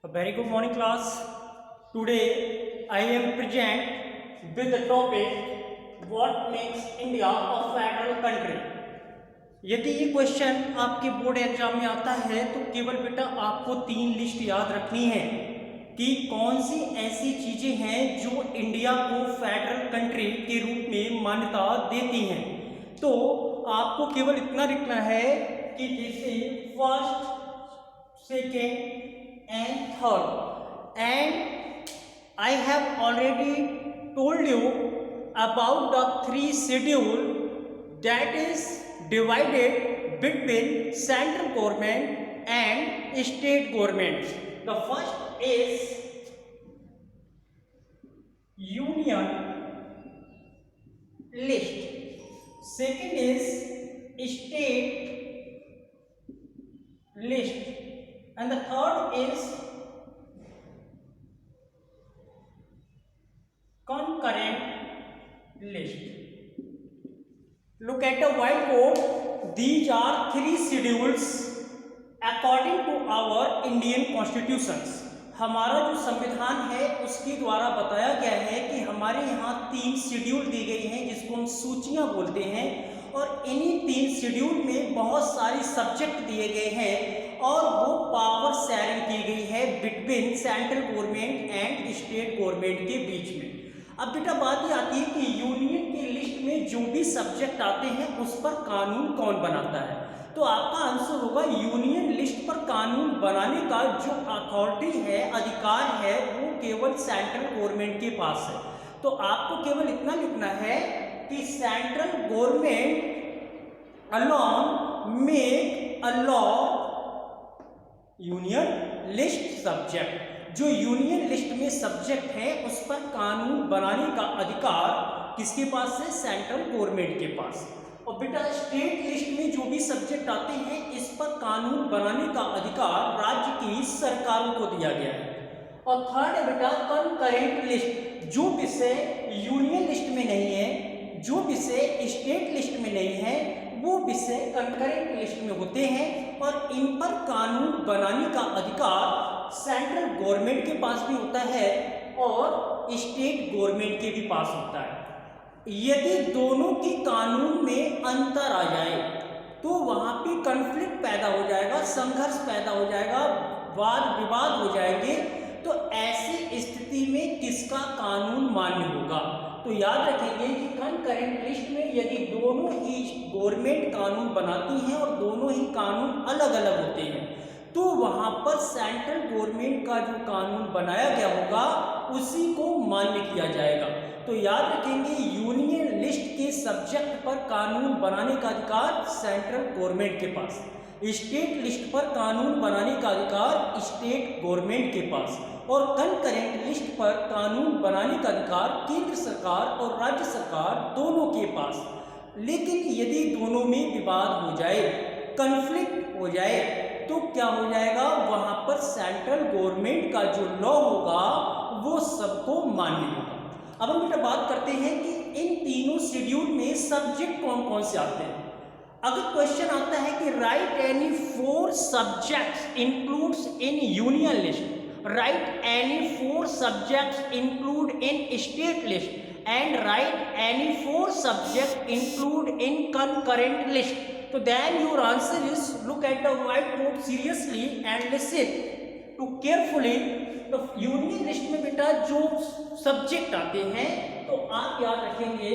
A very good morning class. Today I am present with the topic what makes India a federal country. यदि ये question आपके board exam में आता है तो केवल बेटा आपको 3 लिस्ट याद रखनी है कि कौन सी ऐसी चीजें हैं जो इंडिया को फेडरल कंट्री के रूप में मान्यता देती हैं। तो आपको केवल इतना लिखना है कि जैसे first, second and third, and I have already told you about the 3 schedule that is divided between central government and state governments. The first is union list, second is state list, and the third is concurrent list. Look at the whiteboard. These are 3 schedules according to our Indian constitutions. हमारा जो संविधान है उसके द्वारा बताया गया है कि हमारे यहाँ 3 शेड्यूल दी गई हैं जिसको हम सूचियाँ बोलते हैं, और इन्हीं 3 शेड्यूल में बहुत सारे सब्जेक्ट दिए गए हैं और वो पावर शेयरिंग की गई है between central government and state government के बीच में। अब बेटा बात ये आती है कि यूनियन की लिस्ट में जो भी सब्जेक्ट आते हैं उस पर कानून कौन बनाता है, तो आपका आंसर होगा यूनियन लिस्ट पर कानून बनाने का जो अथॉरिटी है, अधिकार है, वो केवल सेंट्रल गवर्नमेंट के पास है। तो आपको केवल इतना लिखना है कि central government alone make a law union list subject. जो यूनियन लिस्ट में सब्जेक्ट है उस पर कानून बनाने का अधिकार किसके पास है? सेंट्रल गवर्नमेंट के पास। और बेटा स्टेट लिस्ट में जो भी सब्जेक्ट आते हैं इस पर कानून बनाने का अधिकार राज्य की सरकारों को दिया गया है। और थर्ड है बेटा कंकरेंट लिस्ट, जो विषय यूनियन लिस्ट में नहीं है, जो विषय स्टेट लिस्ट में नहीं है, वो विषय कंकरेंट लिस्ट में होते हैं और इन पर कानून बनाने का अधिकार सेंट्रल गवर्नमेंट के पास भी होता है और स्टेट गवर्नमेंट के भी पास होता है। यदि दोनों के कानून में अंतर आ जाए तो वहां पे कॉन्फ्लिक्ट पैदा हो जाएगा, संघर्ष पैदा हो जाएगा, वाद विवाद हो जाएंगे। तो ऐसी स्थिति में किसका कानून मान्य होगा? तो याद रखेंगे कि कंकरेंट लिस्ट में यदि दोनों ही गवर्नमेंट कानून बनाती हैं और दोनों ही कानून अलग अलग होते हैं तो वहां पर सेंट्रल गवर्नमेंट का जो कानून बनाया गया होगा उसी को मान्य किया जाएगा। तो याद रखेंगे यूनियन लिस्ट के सब्जेक्ट पर कानून बनाने का अधिकार सेंट्रल गवर्नमेंट के पास, स्टेट लिस्ट पर कानून बनाने का अधिकार स्टेट गवर्नमेंट के पास, और कंकरेंट लिस्ट पर कानून बनाने का अधिकार केंद्र सरकार और राज्य सरकार दोनों के पास। लेकिन यदि दोनों में विवाद हो जाए, कॉन्फ्लिक्ट हो जाए, तो क्या हो जाएगा? वहां पर सेंट्रल गवर्नमेंट का जो लॉ होगा वो सबको मान्य होगा। अब हम बेटा बात करते हैं कि इन तीनों शेड्यूल में सब्जेक्ट कौन कौन से आते हैं। अगर क्वेश्चन आता है कि right any 4 subjects includes in union list, write any 4 subjects include in state list, and write any 4 subjects include in concurrent list. So then your answer is, look at the whiteboard seriously and listen to carefully. तो union list में बेटा जो subject आते हैं तो आप याद रखेंगे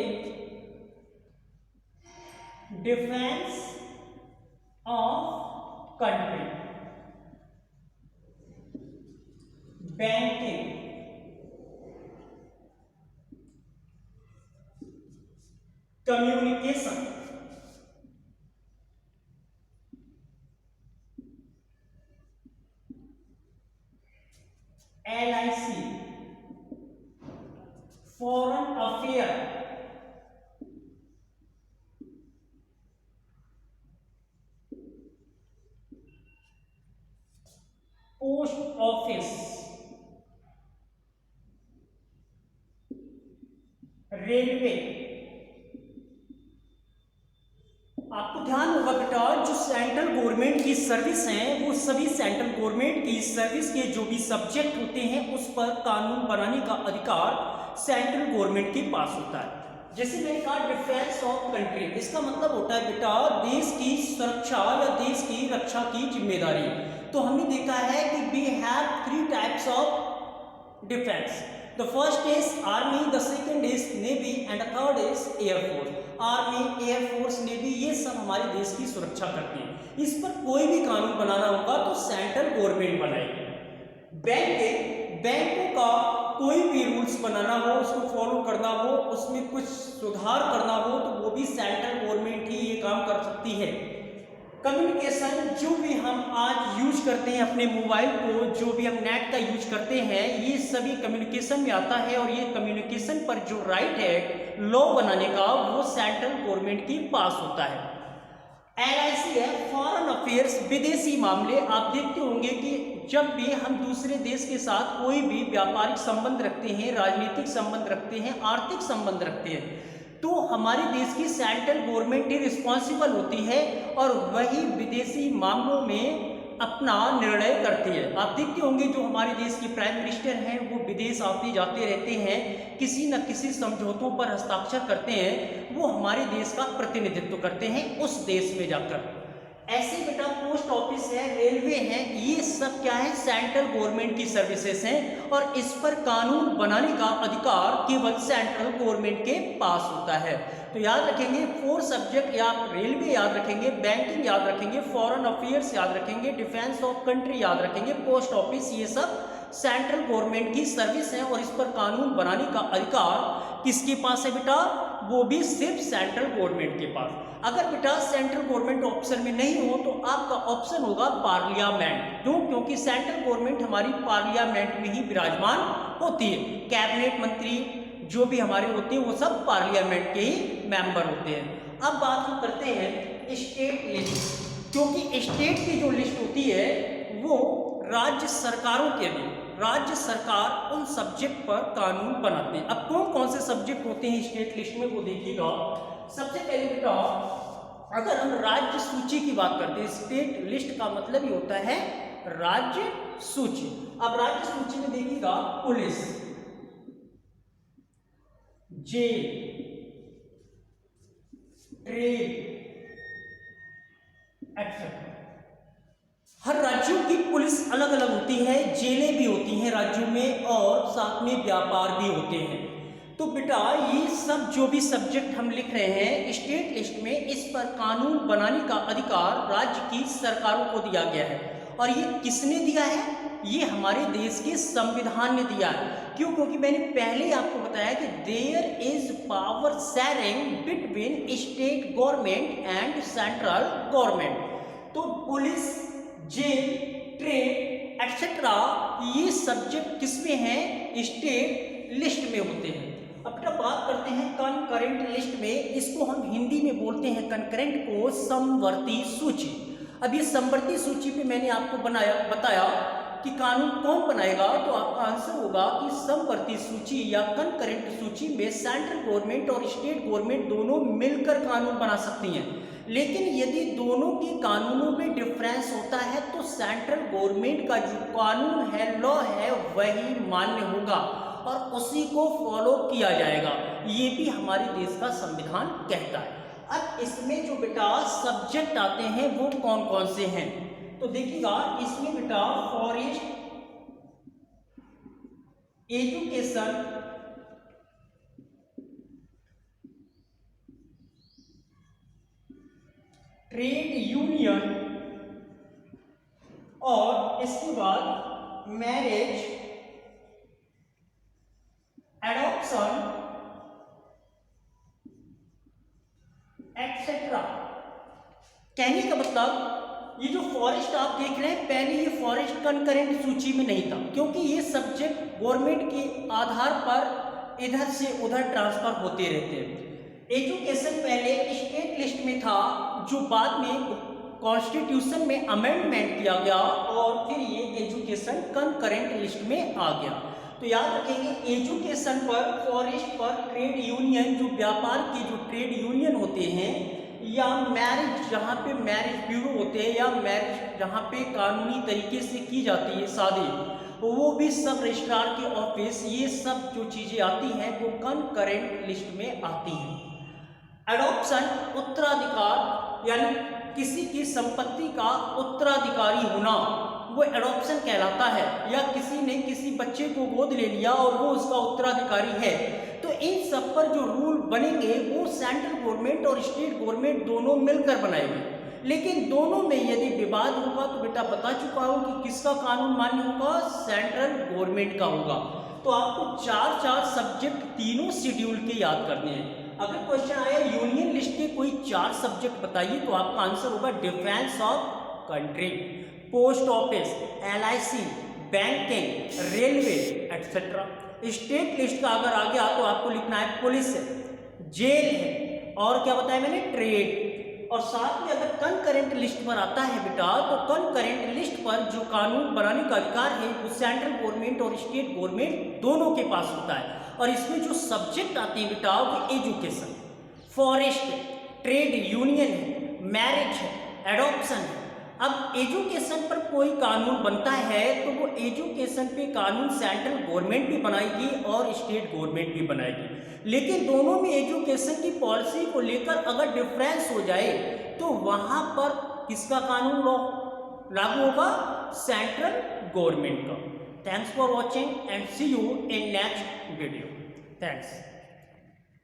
defence of country, banking, communication, LIC, foreign affair, post office, railway. आपको ध्यान होगा बेटा जो सेंट्रल गवर्नमेंट की सर्विस हैं वो सभी सेंट्रल गवर्नमेंट की सर्विस के जो भी सब्जेक्ट होते हैं उस पर कानून बनाने का अधिकार सेंट्रल गवर्नमेंट के पास होता है। जैसे मैंने कहा डिफेंस ऑफ कंट्री, इसका मतलब होता है बेटा देश की सुरक्षा या देश की रक्षा की जिम्मेदारी। तो हमने देखा है कि we have 3 types of defence. The first is army, the second is navy and the third is air force. Army, air force, navy ये सब हमारे देश की सुरक्षा करते हैं। इस पर कोई भी कानून बनाना होगा तो सेंट्रल गवर्नमेंट बनाएगी। बैंकों का कोई भी रूल्स बनाना हो, उसको फॉलो करना हो, उसमें कुछ सुधार करना हो तो वो भी सेंट्रल गवर्नमेंट ही ये काम कर सकती है। कम्युनिकेशन जो भी हम आज यूज करते हैं अपने मोबाइल को, जो भी हम नेट का यूज करते हैं, ये सभी कम्युनिकेशन में आता है और ये कम्युनिकेशन पर जो राइट है लॉ बनाने का वो सेंट्रल गवर्नमेंट के पास होता है। LIC है फॉरेन अफेयर्स, विदेशी मामले। आप देखते होंगे कि जब भी हम दूसरे देश के साथ कोई भी व्यापारिक संबंध रखते हैं, राजनीतिक संबंध रखते हैं, आर्थिक संबंध रखते हैं तो हमारे देश की सेंट्रल गवर्नमेंट ही रिस्पॉन्सिबल होती है और वही विदेशी मामलों में अपना निर्णय करती है। आप देखते होंगे जो हमारे देश के प्राइम मिनिस्टर हैं वो विदेश आते जाते रहते हैं, किसी न किसी समझौतों पर हस्ताक्षर करते हैं, वो हमारे देश का प्रतिनिधित्व करते हैं उस देश में जाकर। ऐसे बेटा पोस्ट ऑफिस है, रेलवे है, ये सब क्या है सेंट्रल गवर्नमेंट की सर्विसेज हैं और इस पर कानून बनाने का अधिकार केवल सेंट्रल गवर्नमेंट के पास होता है। तो याद रखेंगे 4 सब्जेक्ट, या रेलवे याद रखेंगे, बैंकिंग याद रखेंगे, फॉरेन अफेयर्स याद रखेंगे, डिफेंस ऑफ कंट्री याद रखेंगे, पोस्ट ऑफिस, ये सब सेंट्रल गवर्नमेंट की सर्विस है और इस पर कानून बनाने का अधिकार किसके पास है बेटा? वो भी सिर्फ सेंट्रल गवर्नमेंट के पास। अगर बेटा सेंट्रल गवर्नमेंट ऑप्शन में नहीं हो तो आपका ऑप्शन होगा पार्लियामेंट। क्यों? क्योंकि सेंट्रल गवर्नमेंट हमारी पार्लियामेंट में ही विराजमान होती है। कैबिनेट मंत्री जो भी हमारे होते हैं वो सब पार्लियामेंट के ही मेंबर होते हैं। अब बात हम करते हैं स्टेट लिस्ट, क्योंकि स्टेट की जो लिस्ट होती है वो राज्य सरकारों के लिए, राज्य सरकार उन सब्जेक्ट पर कानून बनाते हैं। अब कौन कौन से सब्जेक्ट होते हैं स्टेट लिस्ट में वो देखिएगा। सबसे पहले बेटा अगर हम राज्य सूची की बात करते हैं, स्टेट लिस्ट का मतलब ही होता है राज्य सूची। अब राज्य सूची में देखिएगा पुलिस, जेल, ट्रेड एक्सेट्रा। हर राज्यों की पुलिस अलग अलग होती है, जेलें भी होती हैं राज्यों में और साथ में व्यापार भी होते हैं। तो बेटा ये सब जो भी सब्जेक्ट हम लिख रहे हैं स्टेट लिस्ट में, इस पर कानून बनाने का अधिकार राज्य की सरकारों को दिया गया है। और ये किसने दिया है? ये हमारे देश के संविधान ने दिया है। क्यों? क्योंकि मैंने पहले आपको बताया कि there is power sharing between state government and central government. तो पुलिस, जेल, ट्रेड एक्सेट्रा ये सब्जेक्ट किसमें हैं? स्टेट लिस्ट में होते हैं। अब बेटा बात करते हैं कनकरेंट लिस्ट में, इसको हम हिंदी में बोलते हैं कनकरेंट को समवर्ती सूची। अब ये समवर्ती सूची पे मैंने आपको बताया कि कानून कौन बनाएगा, तो आपका आंसर होगा कि समवर्ती सूची या कनकरेंट सूची में सेंट्रल गवर्नमेंट और स्टेट गवर्नमेंट दोनों मिलकर कानून बना सकती हैं। लेकिन यदि दोनों के कानूनों में डिफरेंस होता है तो सेंट्रल गवर्नमेंट का जो कानून है, लॉ है, वही मान्य होगा और उसी को फॉलो किया जाएगा। ये भी हमारे देश का संविधान कहता है। अब इसमें जो बेटा सब्जेक्ट आते हैं वो कौन कौन से हैं, तो देखिएगा इसमें बेटा फॉरेस्ट, एजुकेशन, ट्रेड यूनियन और इसके बाद मैरिज, एडॉप्शन एक्सेट्रा। कहने का मतलब ये जो फॉरेस्ट आप देख रहे हैं, पहले ये फॉरेस्ट कनकरेंट सूची में नहीं था क्योंकि ये सब्जेक्ट गवर्नमेंट के आधार पर इधर से उधर ट्रांसफर होते रहते हैं। एजुकेशन पहले स्टेट लिस्ट में था जो बाद में कॉन्स्टिट्यूशन में अमेंडमेंट किया गया और फिर ये एजुकेशन कनकरेंट लिस्ट में आ गया। तो याद रखेंगे एजुकेशन पर, फॉरेस्ट पर, ट्रेड यूनियन जो व्यापार के जो ट्रेड यूनियन होते हैं या मैरिज जहाँ पे मैरिज ब्यूरो होते हैं या मैरिज जहाँ पे कानूनी तरीके से की जाती है शादी, वो भी सब रजिस्ट्रार के ऑफिस, ये सब जो चीज़ें आती हैं वो कंकरेंट लिस्ट में आती हैं। एडॉप्शन उत्तराधिकार यानी किसी की संपत्ति का उत्तराधिकारी होना वो एडॉप्शन कहलाता है, या किसी ने किसी बच्चे को गोद ले लिया और वो उसका उत्तराधिकारी है। तो इन सब पर जो रूल बनेंगे वो सेंट्रल गवर्नमेंट और स्टेट गवर्नमेंट दोनों मिलकर बनाएंगे। लेकिन दोनों में यदि विवाद होगा तो बेटा बता चुका हूं कि किसका कानून मान्य होगा, सेंट्रल गवर्नमेंट का होगा। तो आपको चार सब्जेक्ट तीनों शेड्यूल के याद करने हैं। अगर क्वेश्चन आया यूनियन लिस्ट के कोई 4 सब्जेक्ट बताइए तो आपका आंसर होगा defence of country, post office, LIC, banking, railway etcetera. State list का अगर आ गया तो आपको लिखना है पुलिस है, जेल है, और क्या बताया मैंने, ट्रेड। और साथ में अगर कंकरेंट लिस्ट पर आता है बेटा तो कंकरेंट लिस्ट पर जो कानून बनाने का अधिकार है वो सेंट्रल गवर्नमेंट और स्टेट गवर्नमेंट दोनों के पास होता है। और इसमें जो सब्जेक्ट आते हैं बेटा वो एजुकेशन, फॉरेस्ट, ट्रेड यूनियन है, मैरिज है, एडॉप्शन है। अब एजुकेशन पर कोई कानून बनता है तो वो एजुकेशन पे कानून सेंट्रल गवर्नमेंट भी बनाएगी और स्टेट गवर्नमेंट भी बनाएगी। लेकिन दोनों में एजुकेशन की पॉलिसी को लेकर अगर डिफरेंस हो जाए तो वहां पर किसका कानून लागू होगा, सेंट्रल गवर्नमेंट का। Thanks for watching and see you in next video. Thanks.